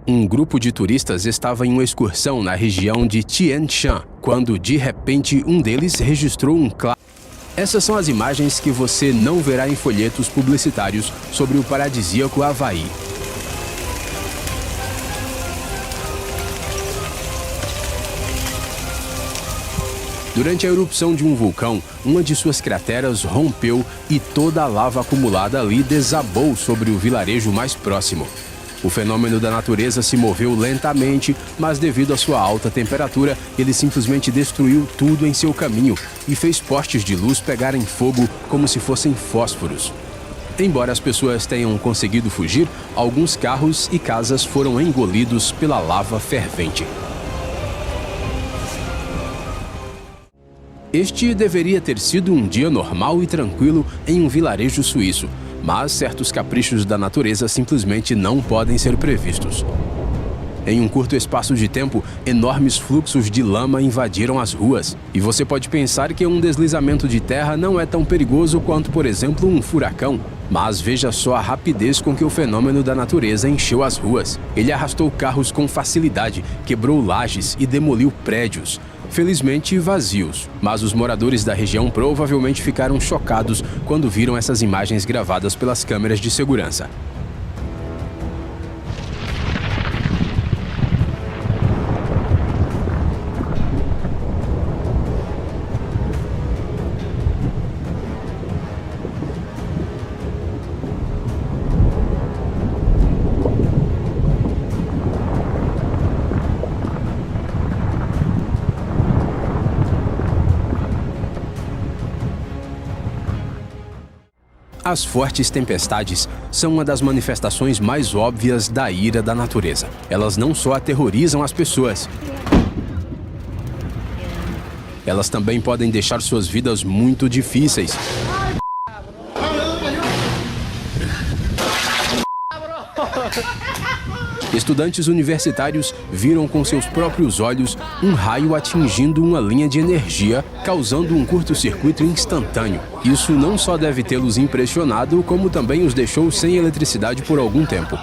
Um grupo de turistas estava em uma excursão na região de Tien Shan, quando, de repente, um deles registrou um claro. Essas são as imagens que você não verá em folhetos publicitários sobre o paradisíaco Havaí. Durante a erupção de um vulcão, uma de suas crateras rompeu e toda a lava acumulada ali desabou sobre o vilarejo mais próximo. O fenômeno da natureza se moveu lentamente, mas devido à sua alta temperatura, ele simplesmente destruiu tudo em seu caminho e fez postes de luz pegarem fogo como se fossem fósforos. Embora as pessoas tenham conseguido fugir, alguns carros e casas foram engolidos pela lava fervente. Este deveria ter sido um dia normal e tranquilo em um vilarejo suíço, mas certos caprichos da natureza simplesmente não podem ser previstos. Em um curto espaço de tempo, enormes fluxos de lama invadiram as ruas, e você pode pensar que um deslizamento de terra não é tão perigoso quanto, por exemplo, um furacão. Mas veja só a rapidez com que o fenômeno da natureza encheu as ruas. Ele arrastou carros com facilidade, quebrou lajes e demoliu prédios. Felizmente vazios, mas os moradores da região provavelmente ficaram chocados quando viram essas imagens gravadas pelas câmeras de segurança. As fortes tempestades são uma das manifestações mais óbvias da ira da natureza. Elas não só aterrorizam as pessoas, elas também podem deixar suas vidas muito difíceis. Estudantes universitários viram com seus próprios olhos um raio atingindo uma linha de energia, causando um curto-circuito instantâneo. Isso não só deve tê-los impressionado, como também os deixou sem eletricidade por algum tempo.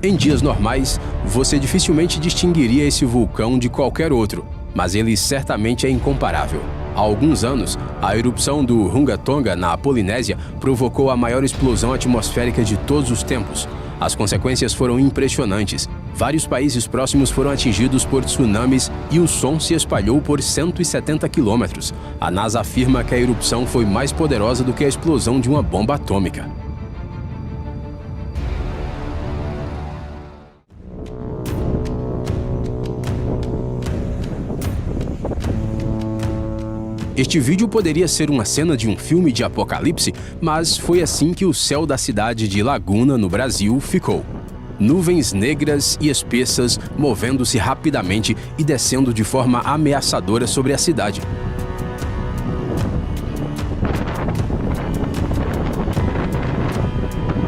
Em dias normais, você dificilmente distinguiria esse vulcão de qualquer outro, mas ele certamente é incomparável. Há alguns anos, a erupção do Runga Tonga, na Polinésia, provocou a maior explosão atmosférica de todos os tempos. As consequências foram impressionantes. Vários países próximos foram atingidos por tsunamis e o som se espalhou por 170 quilômetros. A NASA afirma que a erupção foi mais poderosa do que a explosão de uma bomba atômica. Este vídeo poderia ser uma cena de um filme de apocalipse, mas foi assim que o céu da cidade de Laguna, no Brasil, ficou. Nuvens negras e espessas movendo-se rapidamente e descendo de forma ameaçadora sobre a cidade.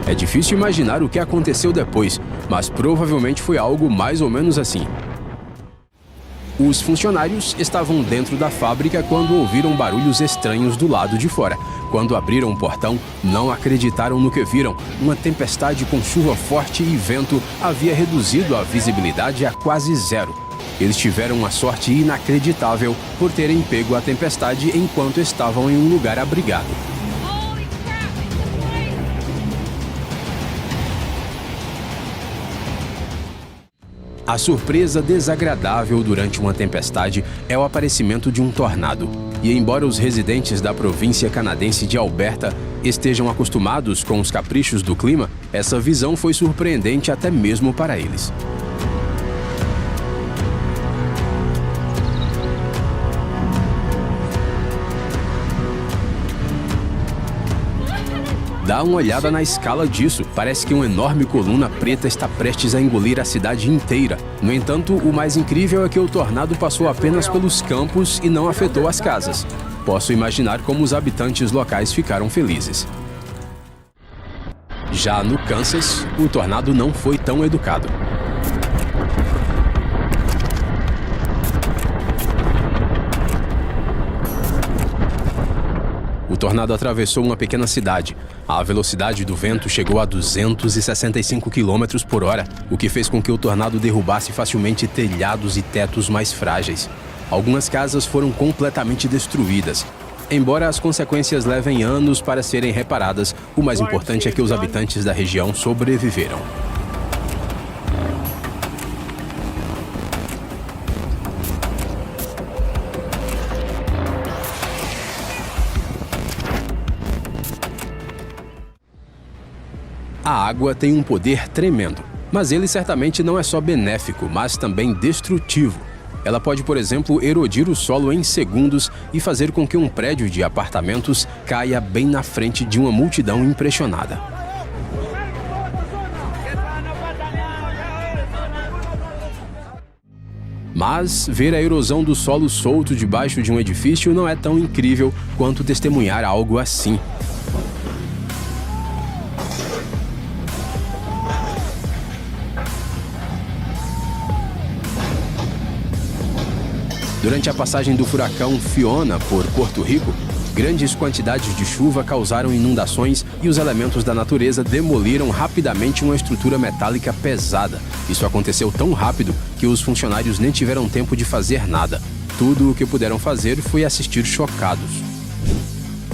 É difícil imaginar o que aconteceu depois, mas provavelmente foi algo mais ou menos assim. Os funcionários estavam dentro da fábrica quando ouviram barulhos estranhos do lado de fora. Quando abriram o portão, não acreditaram no que viram. Uma tempestade com chuva forte e vento havia reduzido a visibilidade a quase zero. Eles tiveram uma sorte inacreditável por terem pego a tempestade enquanto estavam em um lugar abrigado. A surpresa desagradável durante uma tempestade é o aparecimento de um tornado. E embora os residentes da província canadense de Alberta estejam acostumados com os caprichos do clima, essa visão foi surpreendente até mesmo para eles. Dá uma olhada na escala disso. Parece que uma enorme coluna preta está prestes a engolir a cidade inteira. No entanto, o mais incrível é que o tornado passou apenas pelos campos e não afetou as casas. Posso imaginar como os habitantes locais ficaram felizes. Já no Kansas, o tornado não foi tão educado. O tornado atravessou uma pequena cidade. A velocidade do vento chegou a 265 km por hora, o que fez com que o tornado derrubasse facilmente telhados e tetos mais frágeis. Algumas casas foram completamente destruídas. Embora as consequências levem anos para serem reparadas, o mais importante é que os habitantes da região sobreviveram. A água tem um poder tremendo, mas ele certamente não é só benéfico, mas também destrutivo. Ela pode, por exemplo, erodir o solo em segundos e fazer com que um prédio de apartamentos caia bem na frente de uma multidão impressionada. Mas ver a erosão do solo solto debaixo de um edifício não é tão incrível quanto testemunhar algo assim. Durante a passagem do furacão Fiona por Porto Rico, grandes quantidades de chuva causaram inundações e os elementos da natureza demoliram rapidamente uma estrutura metálica pesada. Isso aconteceu tão rápido que os funcionários nem tiveram tempo de fazer nada. Tudo o que puderam fazer foi assistir chocados.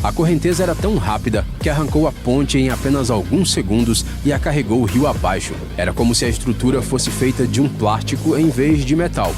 A correnteza era tão rápida que arrancou a ponte em apenas alguns segundos e a carregou o rio abaixo. Era como se a estrutura fosse feita de um plástico em vez de metal.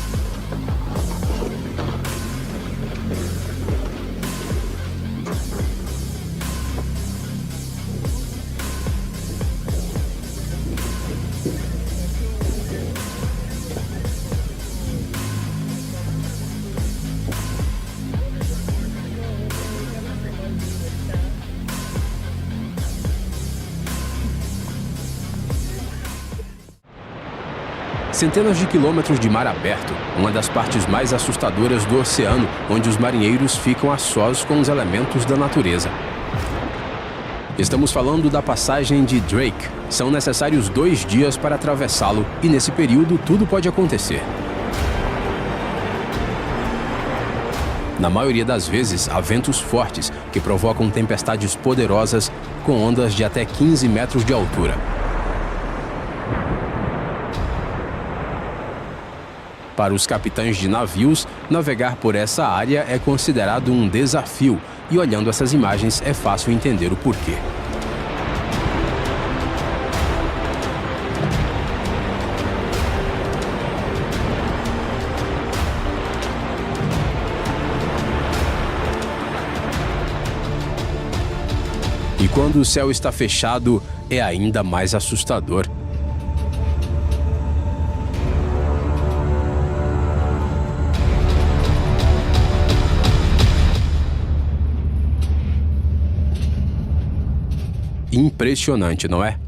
Centenas de quilômetros de mar aberto, uma das partes mais assustadoras do oceano, onde os marinheiros ficam a sós com os elementos da natureza. Estamos falando da passagem de Drake. São necessários 2 dias para atravessá-lo e nesse período tudo pode acontecer. Na maioria das vezes, há ventos fortes que provocam tempestades poderosas com ondas de até 15 metros de altura. Para os capitães de navios, navegar por essa área é considerado um desafio, e olhando essas imagens é fácil entender o porquê. E quando o céu está fechado, é ainda mais assustador. Impressionante, não é?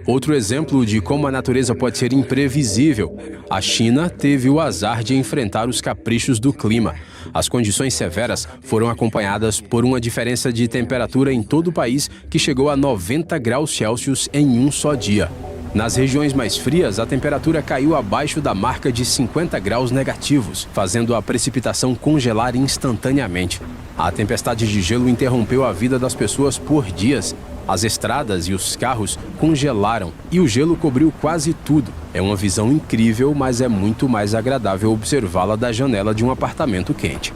Outro exemplo de como a natureza pode ser imprevisível. A China teve o azar de enfrentar os caprichos do clima. As condições severas foram acompanhadas por uma diferença de temperatura em todo o país que chegou a 90 graus Celsius em um só dia. Nas regiões mais frias, a temperatura caiu abaixo da marca de 50 graus negativos, fazendo a precipitação congelar instantaneamente. A tempestade de gelo interrompeu a vida das pessoas por dias. As estradas e os carros congelaram e o gelo cobriu quase tudo. É uma visão incrível, mas é muito mais agradável observá-la da janela de um apartamento quente.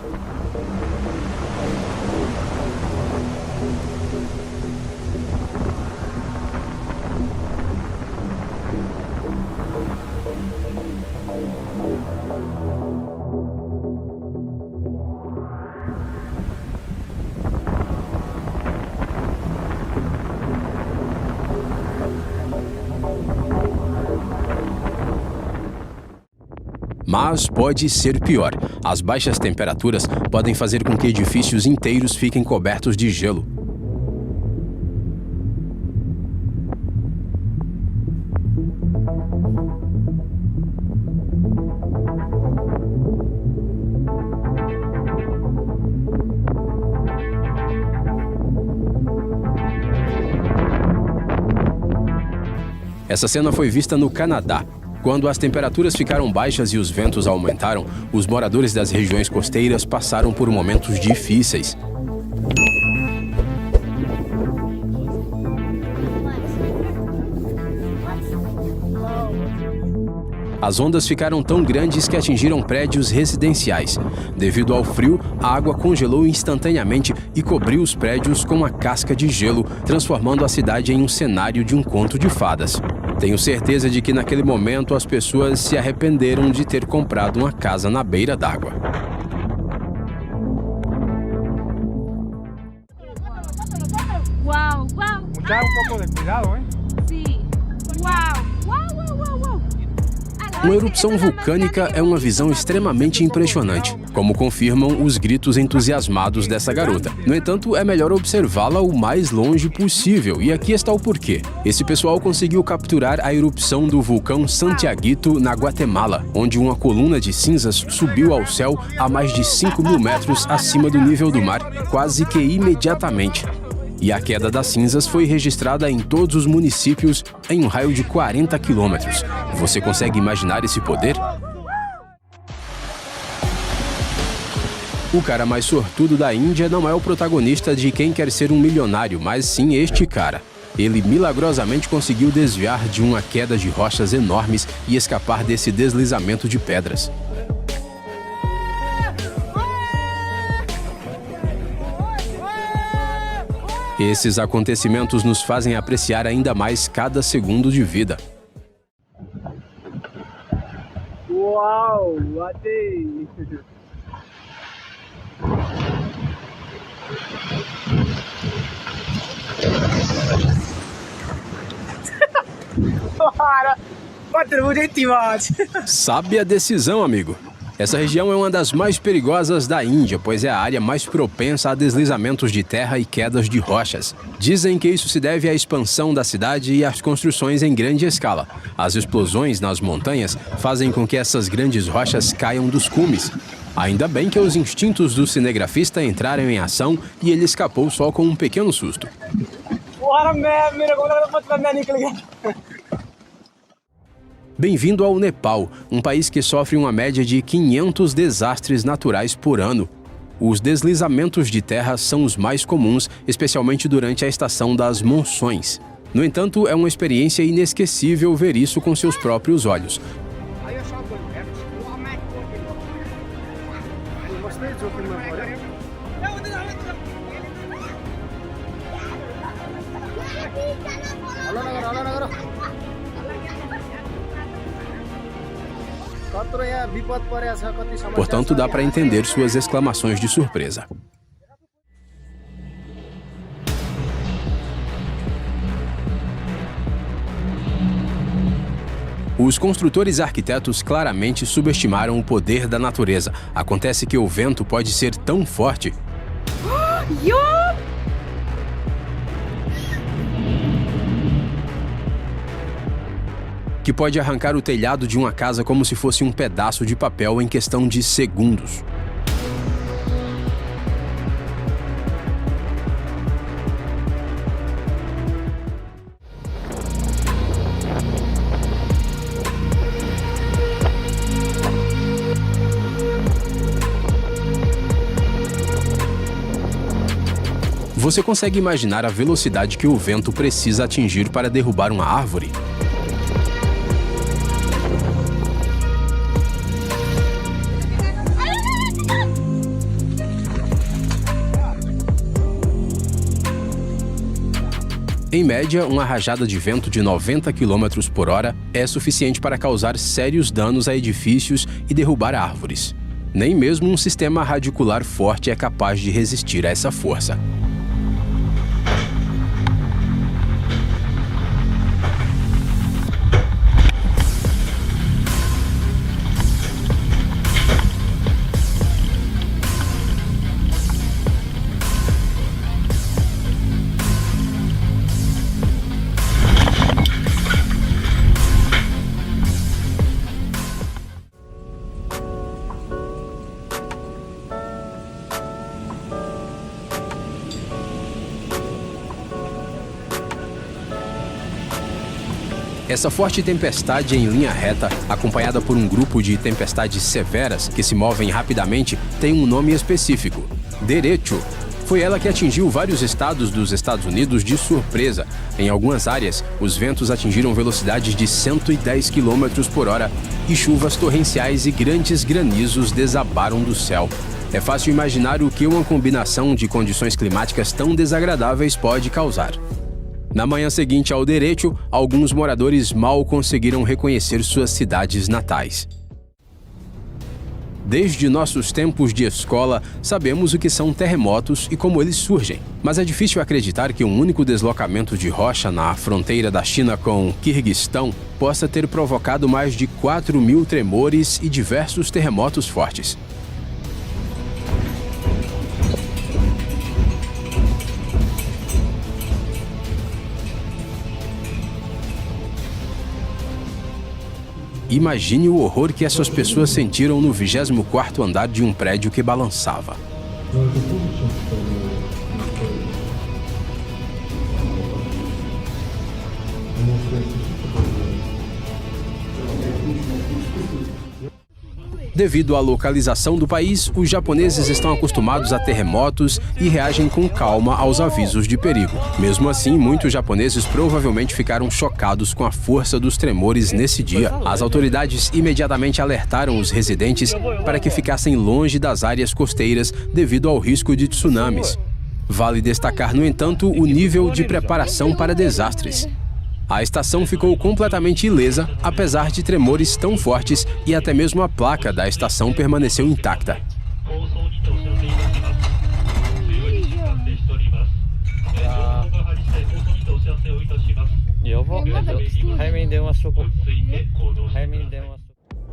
Mas pode ser pior. As baixas temperaturas podem fazer com que edifícios inteiros fiquem cobertos de gelo. Essa cena foi vista no Canadá, Quando as temperaturas ficaram baixas e os ventos aumentaram, os moradores das regiões costeiras passaram por momentos difíceis. As ondas ficaram tão grandes que atingiram prédios residenciais. Devido ao frio, a água congelou instantaneamente e cobriu os prédios com uma casca de gelo, transformando a cidade em um cenário de um conto de fadas. Tenho certeza de que naquele momento as pessoas se arrependeram de ter comprado uma casa na beira d'água. Uau, uau! Mucha un poco de cuidado, ¿eh? Sim! Uau! Uau, uau, uau, uau! Uma erupção vulcânica é uma visão extremamente impressionante, como confirmam os gritos entusiasmados dessa garota. No entanto, é melhor observá-la o mais longe possível, e aqui está o porquê. Esse pessoal conseguiu capturar a erupção do vulcão Santiaguito na Guatemala, onde uma coluna de cinzas subiu ao céu a mais de 5.000 metros acima do nível do mar, quase que imediatamente. E a queda das cinzas foi registrada em todos os municípios em um raio de 40 quilômetros. Você consegue imaginar esse poder? O cara mais sortudo da Índia não é o protagonista de Quem Quer Ser um Milionário, mas sim este cara. Ele milagrosamente conseguiu desviar de uma queda de rochas enormes e escapar desse deslizamento de pedras. Esses acontecimentos nos fazem apreciar ainda mais cada segundo de vida. Uau, matei! Sabe a decisão, amigo? Essa região é uma das mais perigosas da Índia, pois é a área mais propensa a deslizamentos de terra e quedas de rochas. Dizem que isso se deve à expansão da cidade e às construções em grande escala. As explosões nas montanhas fazem com que essas grandes rochas caiam dos cumes. Ainda bem que os instintos do cinegrafista entraram em ação e ele escapou só com um pequeno susto. Bem-vindo ao Nepal, um país que sofre uma média de 500 desastres naturais por ano. Os deslizamentos de terra são os mais comuns, especialmente durante a estação das monções. No entanto, é uma experiência inesquecível ver isso com seus próprios olhos. Portanto, dá para entender suas exclamações de surpresa. Os construtores e arquitetos claramente subestimaram o poder da natureza. Acontece que o vento pode ser tão forte que pode arrancar o telhado de uma casa como se fosse um pedaço de papel em questão de segundos. Você consegue imaginar a velocidade que o vento precisa atingir para derrubar uma árvore? Em média, uma rajada de vento de 90 km por hora é suficiente para causar sérios danos a edifícios e derrubar árvores. Nem mesmo um sistema radicular forte é capaz de resistir a essa força. Essa forte tempestade em linha reta, acompanhada por um grupo de tempestades severas que se movem rapidamente, tem um nome específico: derecho. Foi ela que atingiu vários estados dos Estados Unidos de surpresa. Em algumas áreas, os ventos atingiram velocidades de 110 km por hora e chuvas torrenciais e grandes granizos desabaram do céu. É fácil imaginar o que uma combinação de condições climáticas tão desagradáveis pode causar. Na manhã seguinte ao derecho, alguns moradores mal conseguiram reconhecer suas cidades natais. Desde nossos tempos de escola, sabemos o que são terremotos e como eles surgem. Mas é difícil acreditar que um único deslocamento de rocha na fronteira da China com o Quirguistão possa ter provocado mais de 4.000 tremores e diversos terremotos fortes. Imagine o horror que essas pessoas sentiram no 24º andar de um prédio que balançava. Devido à localização do país, os japoneses estão acostumados a terremotos e reagem com calma aos avisos de perigo. Mesmo assim, muitos japoneses provavelmente ficaram chocados com a força dos tremores nesse dia. As autoridades imediatamente alertaram os residentes para que ficassem longe das áreas costeiras devido ao risco de tsunamis. Vale destacar, no entanto, o nível de preparação para desastres. A estação ficou completamente ilesa, apesar de tremores tão fortes, e até mesmo a placa da estação permaneceu intacta.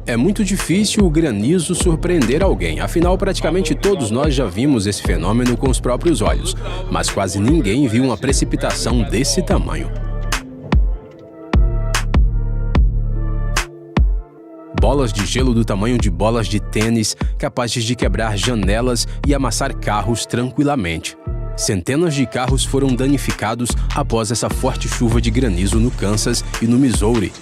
É muito difícil o granizo surpreender alguém, afinal praticamente todos nós já vimos esse fenômeno com os próprios olhos, mas quase ninguém viu uma precipitação desse tamanho. Bolas de gelo do tamanho de bolas de tênis, capazes de quebrar janelas e amassar carros tranquilamente. Centenas de carros foram danificados após essa forte chuva de granizo no Kansas e no Missouri.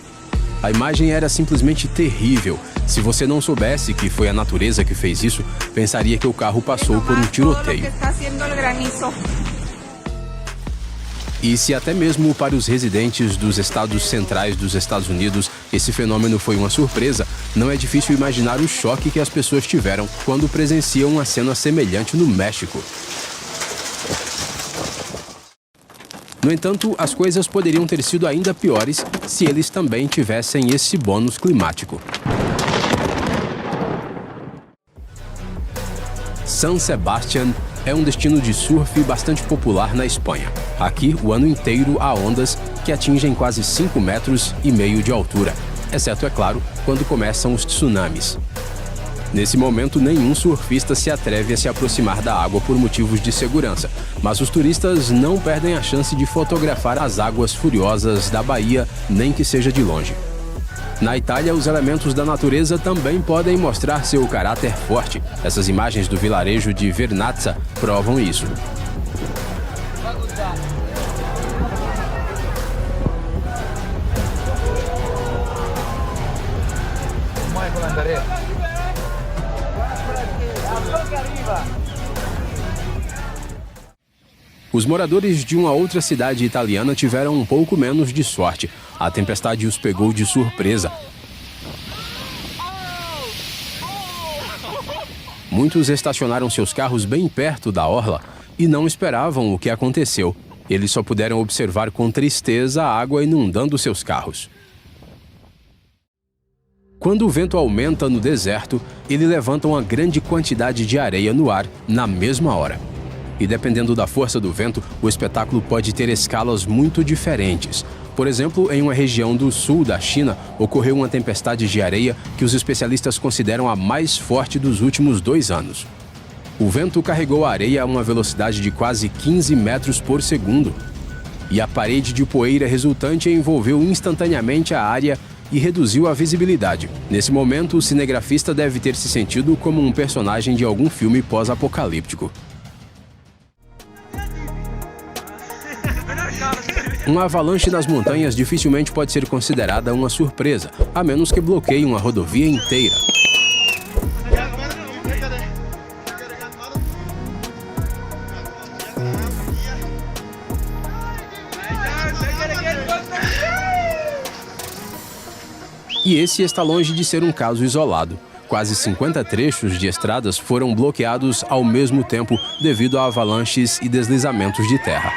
A imagem era simplesmente terrível. Se você não soubesse que foi a natureza que fez isso, pensaria que o carro passou por um tiroteio. E se até mesmo para os residentes dos estados centrais dos Estados Unidos esse fenômeno foi uma surpresa, não é difícil imaginar o choque que as pessoas tiveram quando presenciam uma cena semelhante no México. No entanto, as coisas poderiam ter sido ainda piores se eles também tivessem esse bônus climático. San Sebastián é um destino de surf bastante popular na Espanha. Aqui, o ano inteiro há ondas que atingem quase 5,5 metros de altura, exceto, é claro, quando começam os tsunamis. Nesse momento, nenhum surfista se atreve a se aproximar da água por motivos de segurança, mas os turistas não perdem a chance de fotografar as águas furiosas da baía, nem que seja de longe. Na Itália, os elementos da natureza também podem mostrar seu caráter forte. Essas imagens do vilarejo de Vernazza provam isso. Os moradores de uma outra cidade italiana tiveram um pouco menos de sorte. A tempestade os pegou de surpresa. Muitos estacionaram seus carros bem perto da orla e não esperavam o que aconteceu. Eles só puderam observar com tristeza a água inundando seus carros. Quando o vento aumenta no deserto, ele levanta uma grande quantidade de areia no ar na mesma hora. E dependendo da força do vento, o espetáculo pode ter escalas muito diferentes. Por exemplo, em uma região do sul da China, ocorreu uma tempestade de areia que os especialistas consideram a mais forte dos últimos 2 anos. O vento carregou a areia a uma velocidade de quase 15 metros por segundo. E a parede de poeira resultante envolveu instantaneamente a área e reduziu a visibilidade. Nesse momento, o cinegrafista deve ter se sentido como um personagem de algum filme pós-apocalíptico. Uma avalanche nas montanhas dificilmente pode ser considerada uma surpresa, a menos que bloqueie uma rodovia inteira. E esse está longe de ser um caso isolado. Quase 50 trechos de estradas foram bloqueados ao mesmo tempo devido a avalanches e deslizamentos de terra.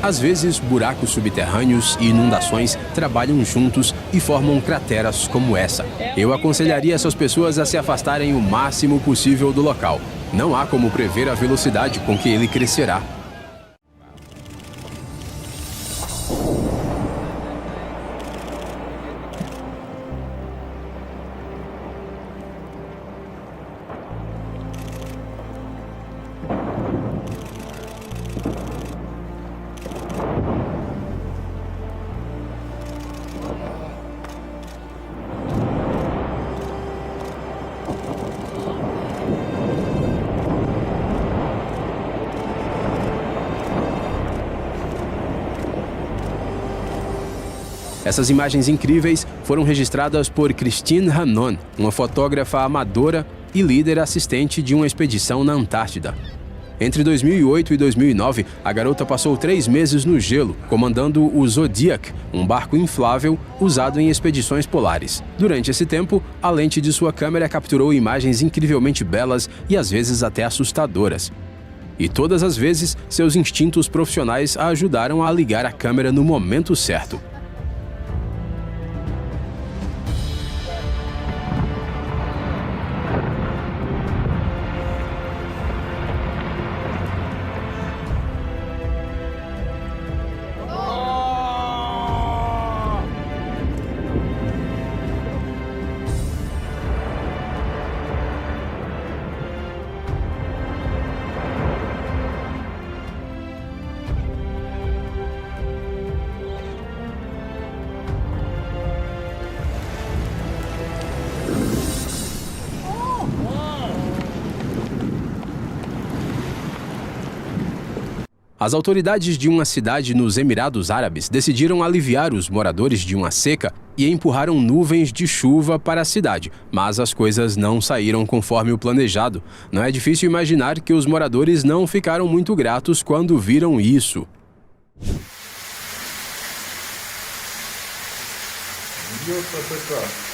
Às vezes, buracos subterrâneos e inundações trabalham juntos e formam crateras como essa. Eu aconselharia essas pessoas a se afastarem o máximo possível do local. Não há como prever a velocidade com que ele crescerá. Essas imagens incríveis foram registradas por Christine Hannon, uma fotógrafa amadora e líder assistente de uma expedição na Antártida. Entre 2008 e 2009, a garota passou 3 meses no gelo, comandando o Zodiac, um barco inflável usado em expedições polares. Durante esse tempo, a lente de sua câmera capturou imagens incrivelmente belas e às vezes até assustadoras. E todas as vezes, seus instintos profissionais a ajudaram a ligar a câmera no momento certo. As autoridades de uma cidade nos Emirados Árabes decidiram aliviar os moradores de uma seca e empurraram nuvens de chuva para a cidade, mas as coisas não saíram conforme o planejado. Não é difícil imaginar que os moradores não ficaram muito gratos quando viram isso. Видео,